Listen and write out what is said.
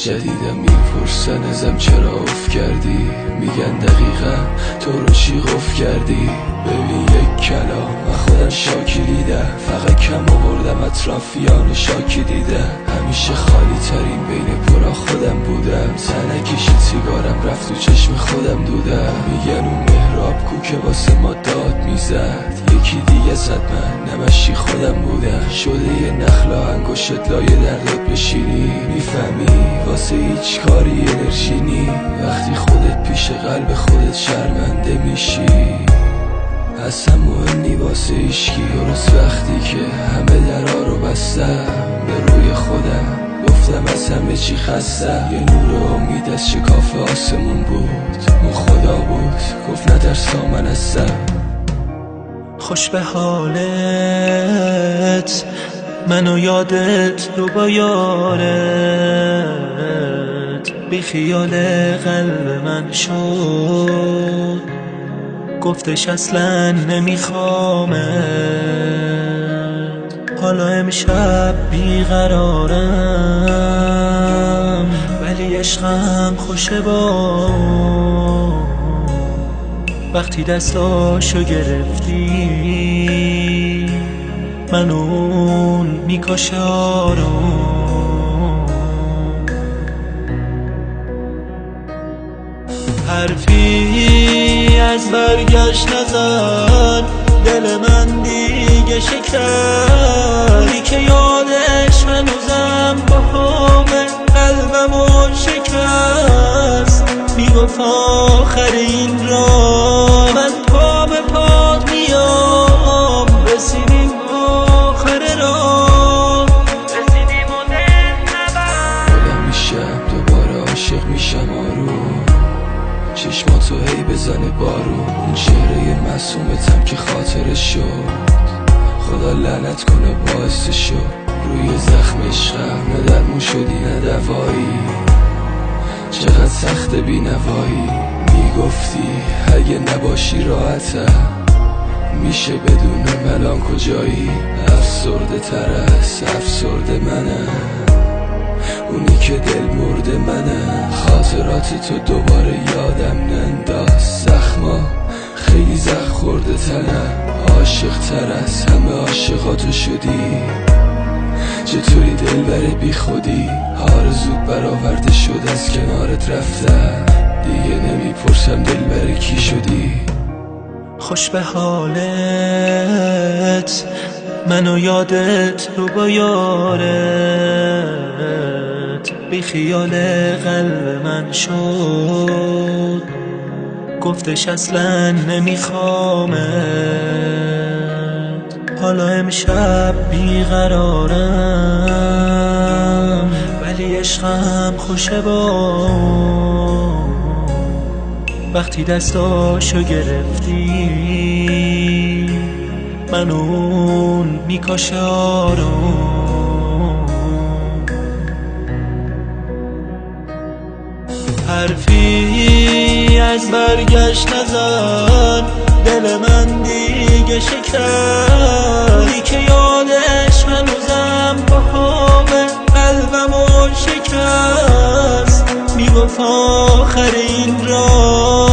جدیدم میپرسن ازم چرا اف کردی، میگن دقیقا تو رو چی قف کردی. ببین یک کلام من خودم شاکی دیدم، فقط کم آوردم اطرافیان شاکی دیدم. همیشه خالی ترین بین پرا خودم بودم، سنکشی سیگارم رفت تو چشم خودم دودم. میگن اون مهراب کو که واسه ما داد میزد، یکی دیگه زد من نمشی خودم بودم. شده یه نخلا انگشت لایه دردت بشینی، میفهمی واسه هیچ کاری انرژی نی. وقتی خودت پیش قلب خودت شرمنده میشی، اصلا مهم نی واسه ایشکی. درست وقتی که همه درها رو بستم، به روی خودم گفتم از همه چی خستم. یه نور امید از شکاف آسمون بود، اون خدا بود گفت نترسا من هستم. خوش به حالت منو یادت رو با یارت، بی خیال قلب من شد، گفتش اصلا نمیخوامت. حالا امشب بیقرارم ولی عشقم خوشه با وقتی دستاشو گرفتی، من اون میکشه آروم. حرفی از برگشت نزن، دل من دیگه شکست، که یادش هنوزم با همه قلبمو شکست. میگفت آخر این راه من پا به پات میام، رسیدیم آخر راه، رسیدیم و دل نبر. آدم میشم دوباره عاشق میشم آروم، چشماتو هی بزنه بارون. اون چهره معصومتم که خاطرش شد، خدا لعنت کنه باعث شد. روی زخم عشقم نه درمون شدی نه دوایی، چقدر سخت بینوایی. میگفتی اگه نباشی راحتم، میشه بدون الان کجایی. افسرده تر از افسرده منم، اونی که دل مرده منم. خاطرات تو دوباره یادم ننداز، زخما خیلی زخم خورده تنم. عاشق تر از همه عاشقاتو شدی، چطوری دل بره بی خودی. آرزوت برآورده شد از کنارت رفتم، دیگه نمیپرسم دل بره کی شدی. خوش به حالت منو یادت رو با یارت، بی خیال قلب من شد، گفتش اصلا نمیخوامت. حالا امشب بیقرارم ولی عشقم خوشه با وقتی دستاشو گرفتی، من اون میکشه آروم. حرفی از برگشت نزن، دل من دیگه شکست، که یادش هنوزم با همه قلبمو شکست. میگفت آخر این راه